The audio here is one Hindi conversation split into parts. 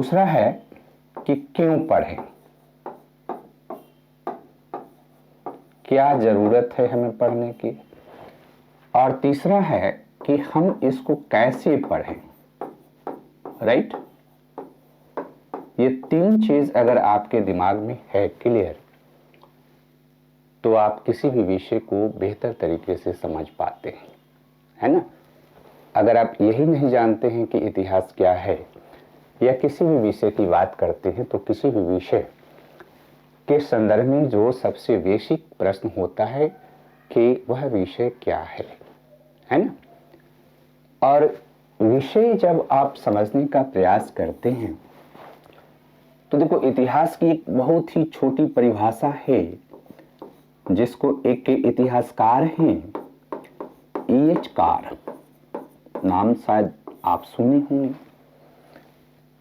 दूसरा है कि क्यों पढ़ें, क्या जरूरत है हमें पढ़ने की, और तीसरा है कि हम इसको कैसे पढ़ें। राइट? ये तीन चीज अगर आपके दिमाग में है क्लियर, तो आप किसी भी विषय को बेहतर तरीके से समझ पाते हैं, है ना। अगर आप यही नहीं जानते हैं कि इतिहास क्या है, या किसी भी विषय की बात करते हैं, तो किसी भी विषय के संदर्भ में जो सबसे बेसिक प्रश्न होता है कि वह विषय क्या है ना। और विषय जब आप समझने का प्रयास करते हैं, तो देखो इतिहास की एक बहुत ही छोटी परिभाषा है, जिसको एक इतिहासकार हैं E.H. कार, नाम शायद आप सुने होंगे।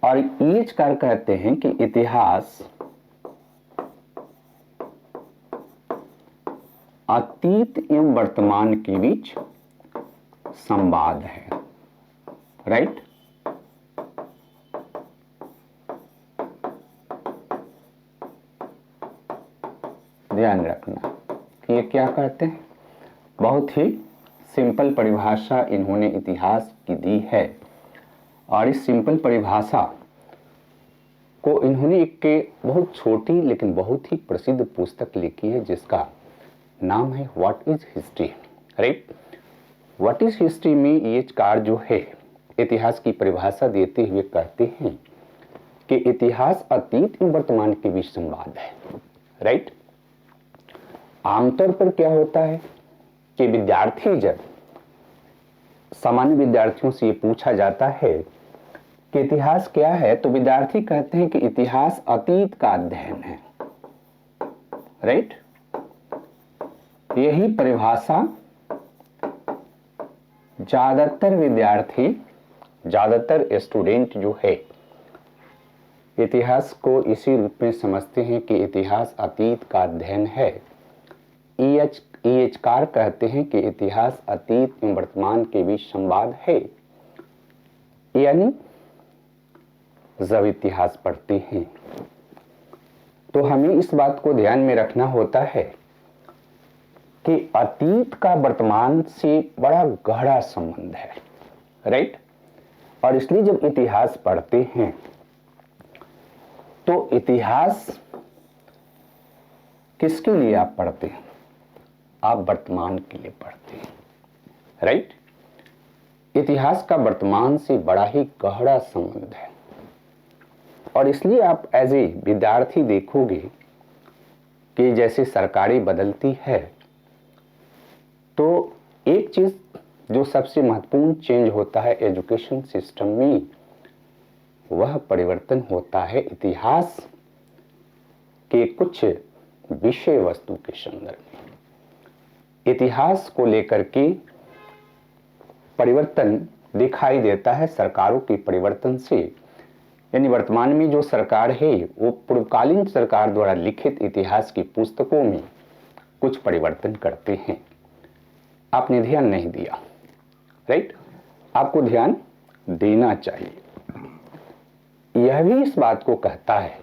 और E.H. कार कहते हैं कि इतिहास अतीत एवं वर्तमान के बीच संवाद है। राइट? ध्यान रखना कि ये क्या कहते हैं। बहुत ही सिंपल परिभाषा इन्होंने इतिहास की दी है, और इस सिंपल परिभाषा को इन्होंने एक बहुत छोटी लेकिन बहुत ही प्रसिद्ध पुस्तक लिखी है, जिसका नाम है what is history. Right? What is history में E.H. कार जो है इतिहास की परिभाषा देते हुए कहते हैं कि इतिहास अतीत एवं वर्तमान के बीच संवाद है। राइट? आमतौर पर क्या होता है कि विद्यार्थी, जब सामान्य विद्यार्थियों से ये पूछा जाता है कि इतिहास क्या है, तो विद्यार्थी कहते हैं कि इतिहास अतीत का अध्ययन है। राइट? यही परिभाषा ज्यादातर विद्यार्थी, ज्यादातर स्टूडेंट जो है इतिहास को इसी रूप में समझते हैं कि इतिहास अतीत का अध्ययन है। E.H. कार कहते हैं कि इतिहास अतीत एवं वर्तमान के बीच संवाद है। यानी जब इतिहास पढ़ते हैं तो हमें इस बात को ध्यान में रखना होता है कि अतीत का वर्तमान से बड़ा गहरा संबंध है। राइट? और इसलिए जब इतिहास पढ़ते हैं तो इतिहास किसके लिए आप पढ़ते हैं? आप वर्तमान के लिए पढ़ते हैं। राइट? इतिहास का वर्तमान से बड़ा ही गहरा संबंध है, और इसलिए आप एज ए विद्यार्थी देखोगे कि जैसे सरकारें बदलती है, तो एक चीज जो सबसे महत्वपूर्ण चेंज होता है एजुकेशन सिस्टम में, वह परिवर्तन होता है इतिहास के कुछ विषय वस्तु के संदर्भ में। इतिहास को लेकर के परिवर्तन दिखाई देता है सरकारों के परिवर्तन से। यानी वर्तमान में जो सरकार है वो पूर्वकालीन सरकार द्वारा लिखित इतिहास की पुस्तकों में कुछ परिवर्तन करते हैं। आपने ध्यान नहीं दिया। राइट? आपको ध्यान देना चाहिए। यह भी इस बात को कहता है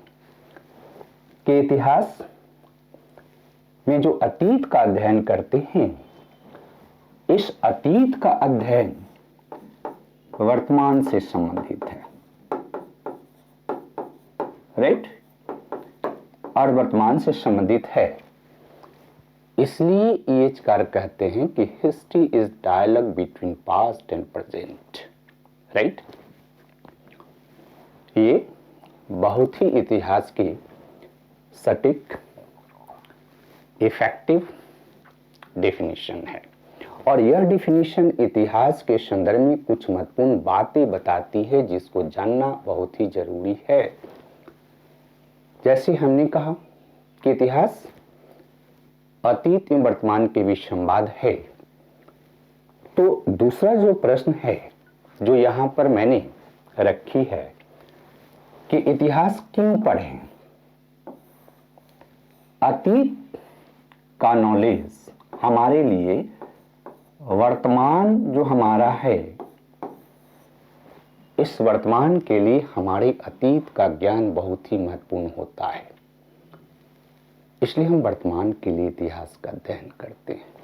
कि इतिहास में जो अतीत का अध्ययन करते हैं, इस अतीत का अध्ययन वर्तमान से संबंधित है। राइट? और वर्तमान से संबंधित है, इसलिए E.H. कार कहते हैं कि history is dialogue between past and present. Right? ये बहुत ही इतिहास की सटीक इफेक्टिव डेफिनेशन है, और यह डेफिनेशन इतिहास के संदर्भ में कुछ महत्वपूर्ण बातें बताती है जिसको जानना बहुत ही जरूरी है। जैसे हमने कहा कि इतिहास अतीत एवं वर्तमान के बीच संवाद है, तो दूसरा जो प्रश्न है जो यहां पर मैंने रखी है कि इतिहास क्यों पढ़ें। अतीत का नॉलेज हमारे लिए वर्तमान जो हमारा है इस वर्तमान के लिए हमारे अतीत का ज्ञान बहुत ही महत्वपूर्ण होता है। इसलिए हम वर्तमान के लिए इतिहास का अध्ययन करते हैं।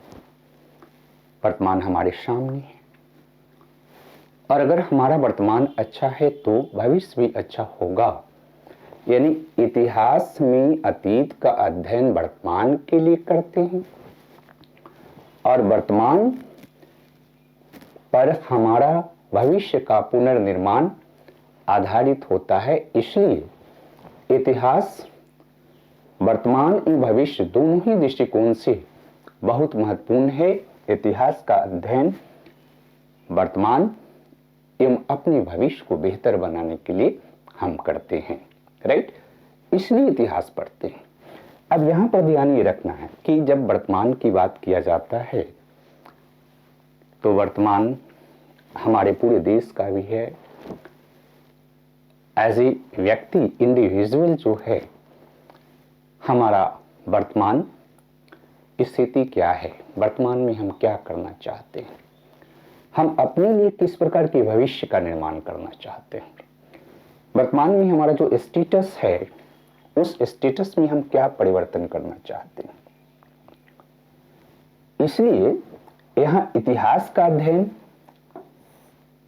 वर्तमान हमारे सामने है और अगर हमारा वर्तमान अच्छा है तो भविष्य भी अच्छा होगा। यानी इतिहास में अतीत का अध्ययन वर्तमान के लिए करते हैं और वर्तमान पर हमारा भविष्य का पुनर्निर्माण आधारित होता है। इसलिए इतिहास वर्तमान एवं भविष्य दोनों ही दृष्टिकोण से बहुत महत्वपूर्ण है। इतिहास का अध्ययन वर्तमान एवं अपने भविष्य को बेहतर बनाने के लिए हम करते हैं, राइट। इसलिए इतिहास पढ़ते हैं। अब यहां पर ध्यान ये रखना है कि जब वर्तमान की बात किया जाता है तो वर्तमान हमारे पूरे देश का भी है। एज ए व्यक्ति, इंडिविजुअल जो है, हमारा वर्तमान स्थिति क्या है, वर्तमान में हम क्या करना चाहते हैं, हम अपने लिए किस प्रकार के भविष्य का निर्माण करना चाहते हैं, वर्तमान में हमारा जो स्टेटस है उस स्टेटस में हम क्या परिवर्तन करना चाहते हैं। इसलिए यहाँ इतिहास का अध्ययन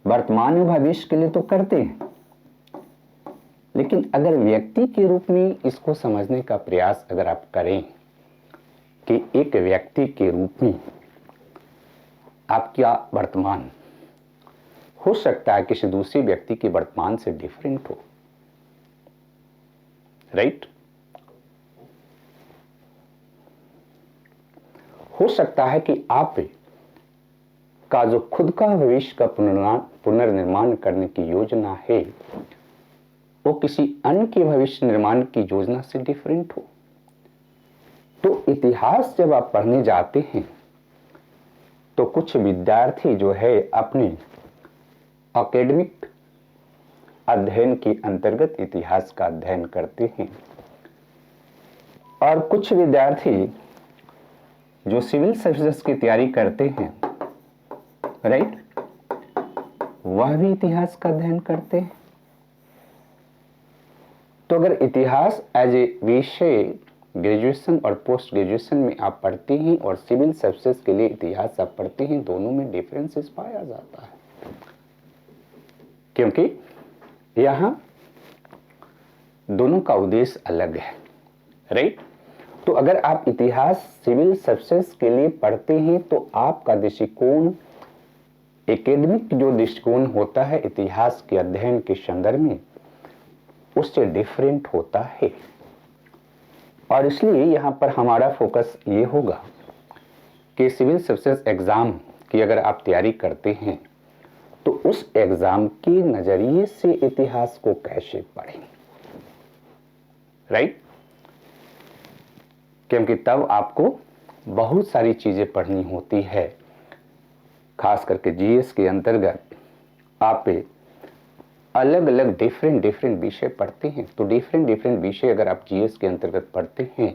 वर्तमान और भविष्य के लिए तो करते हैं, लेकिन अगर व्यक्ति के रूप में इसको समझने का प्रयास अगर आप करें कि एक व्यक्ति के रूप में आपका वर्तमान हो सकता है किसी दूसरे व्यक्ति के वर्तमान से डिफरेंट हो, राइट। हो सकता है कि आप का जो खुद का भविष्य का पुनर्निर्माण करने की योजना है वो किसी अन्य के भविष्य निर्माण की योजना से डिफरेंट हो। तो इतिहास जब आप पढ़ने जाते हैं तो कुछ विद्यार्थी जो है अपने एकेडमिक अध्ययन के अंतर्गत इतिहास का अध्ययन करते हैं और कुछ विद्यार्थी जो सिविल सर्विसेज की तैयारी करते हैं, राइट, वह भी इतिहास का अध्ययन करते हैं। तो अगर इतिहास एज ए विषय ग्रेजुएशन और पोस्ट ग्रेजुएशन में आप पढ़ते हैं और सिविल सर्विसेज के लिए इतिहास आप पढ़ते हैं, दोनों में डिफरेंसेस पाया जाता है, क्योंकि यहां दोनों का उद्देश्य अलग है, राइट। तो अगर आप इतिहास सिविल सर्विसेज के लिए पढ़ते हैं तो आपका दृष्टिकोण, एकेडमिक जो दृष्टिकोण होता है इतिहास के अध्ययन के संदर्भ में, उससे डिफरेंट होता है। और इसलिए यहां पर हमारा फोकस ये होगा कि सिविल सर्विसेज एग्जाम की अगर आप तैयारी करते हैं तो उस एग्जाम के नजरिए से इतिहास को कैसे पढ़ें, राइट। क्योंकि तब आपको बहुत सारी चीजें पढ़नी होती है, खास करके जीएस के अंतर्गत आप अलग अलग डिफरेंट विषय पढ़ते हैं। तो डिफरेंट विषय अगर आप जीएस के अंतर्गत पढ़ते हैं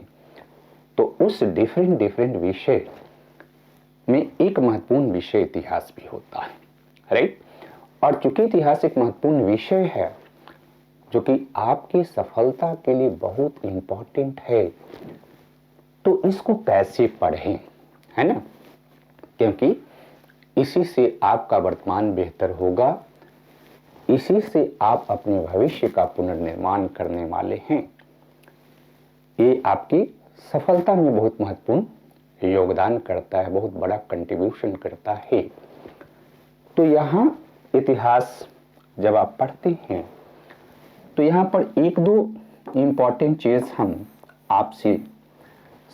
तो उस डिफरेंट विषय में एक महत्वपूर्ण विषय इतिहास भी होता है, राइट। और चूंकि इतिहास एक महत्वपूर्ण विषय है जो कि आपकी सफलता के लिए बहुत इंपॉर्टेंट है, तो इसको कैसे पढ़ें, है ना, क्योंकि इसी से आपका वर्तमान बेहतर होगा, इसी से आप अपने भविष्य का पुनर्निर्माण करने वाले हैं। ये आपकी सफलता में बहुत महत्वपूर्ण योगदान करता है, बहुत बड़ा कंट्रीब्यूशन करता है। तो यहाँ इतिहास जब आप पढ़ते हैं तो यहाँ पर एक दो इम्पॉर्टेंट चीज हम आपसे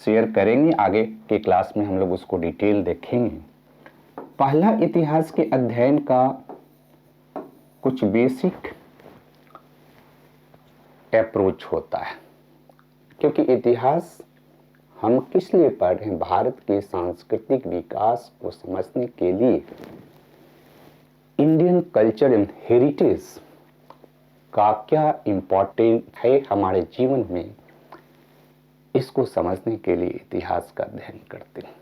शेयर करेंगे, आगे के क्लास में हम लोग उसको डिटेल देखेंगे। पहला, इतिहास के अध्ययन का कुछ बेसिक अप्रोच होता है, क्योंकि इतिहास हम किस लिए पढ़ रहे हैं, भारत के सांस्कृतिक विकास को समझने के लिए, इंडियन कल्चर एंड हेरिटेज का क्या इम्पोर्टेंट है हमारे जीवन में, इसको समझने के लिए इतिहास का अध्ययन करते हैं।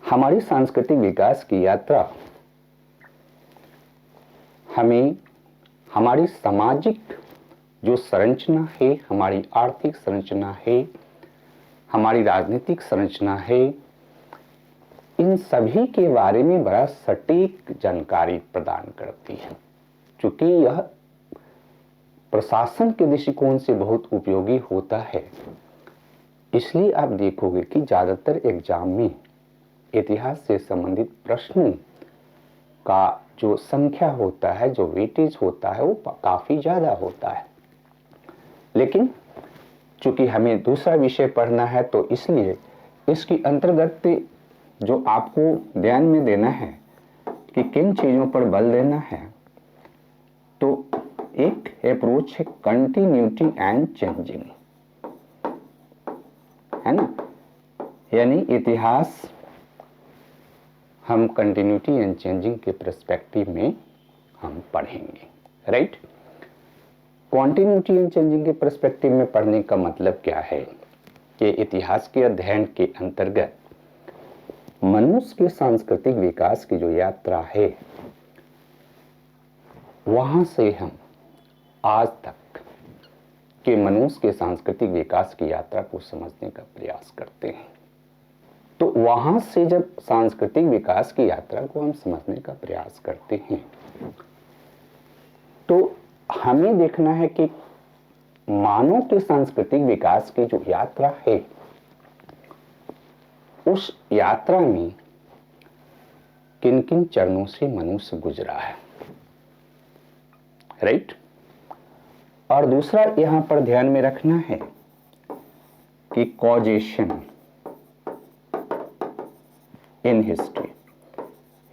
हमारी सांस्कृतिक विकास की यात्रा हमें हमारी सामाजिक जो संरचना है, हमारी आर्थिक संरचना है, हमारी राजनीतिक संरचना है, इन सभी के बारे में बड़ा सटीक जानकारी प्रदान करती है। चूंकि यह प्रशासन के दृष्टिकोण से बहुत उपयोगी होता है, इसलिए आप देखोगे कि ज्यादातर एग्जाम में इतिहास से संबंधित प्रश्नों का जो संख्या होता है, जो वेटेज होता है, वो काफी ज्यादा होता है। लेकिन चूंकि हमें दूसरा विषय पढ़ना है, तो इसलिए इसके अंतर्गत जो आपको ध्यान में देना है कि किन चीजों पर बल देना है, तो एक अप्रोच है कंटिन्यूटी एंड चेंजिंग, है ना। यानी इतिहास हम कंटिन्यूटी एंड चेंजिंग के पर्सपेक्टिव में हम पढ़ेंगे, राइट। कंटिन्यूटी एंड चेंजिंग के पर्सपेक्टिव में पढ़ने का मतलब क्या है कि इतिहास के अध्ययन के अंतर्गत मनुष्य के सांस्कृतिक विकास की जो यात्रा है, वहां से हम आज तक के मनुष्य के सांस्कृतिक विकास की यात्रा को समझने का प्रयास करते हैं। तो वहां से जब सांस्कृतिक विकास की यात्रा को हम समझने का प्रयास करते हैं, तो हमें देखना है कि मानव के सांस्कृतिक विकास की जो यात्रा है, उस यात्रा में किन किन चरणों से मनुष्य गुजरा है, राइट। और दूसरा यहां पर ध्यान में रखना है कि कॉजेशन इन हिस्ट्री,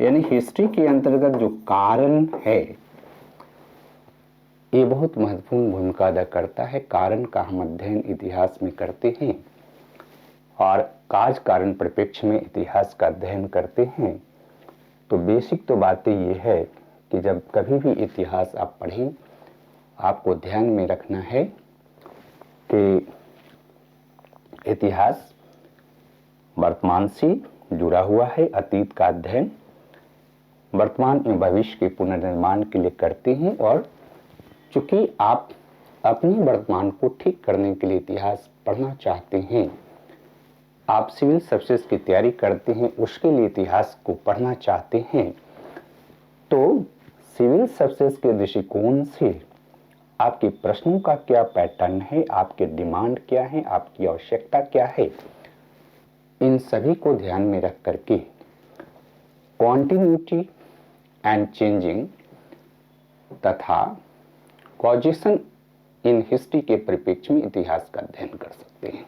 यानी हिस्ट्री के अंतर्गत जो कारण है, ये बहुत महत्वपूर्ण भूमिका अदा करता है। कारण का हम अध्ययन इतिहास में करते हैं और कार्य कारण परिप्रेक्ष्य में इतिहास का अध्ययन करते हैं। तो बेसिक तो बातें ये है कि जब कभी भी इतिहास आप पढ़ें, आपको ध्यान में रखना है कि इतिहास वर्तमान से जुड़ा हुआ है। अतीत का अध्ययन वर्तमान एवं भविष्य के पुनर्निर्माण के लिए करते हैं, और चूंकि आप अपने वर्तमान को ठीक करने के लिए इतिहास पढ़ना चाहते हैं, आप सिविल सर्विसेज की तैयारी करते हैं, उसके लिए इतिहास को पढ़ना चाहते हैं, तो सिविल सर्विसेज के दृष्टिकोण से आपके प्रश्नों का क्या पैटर्न है, आपके डिमांड क्या है, आपकी आवश्यकता क्या है, इन सभी को ध्यान में रख करके कॉन्टिन्यूटी एंड चेंजिंग तथा कॉजेशन इन हिस्ट्री के परिप्रेक्ष्य में इतिहास का अध्ययन कर सकते हैं।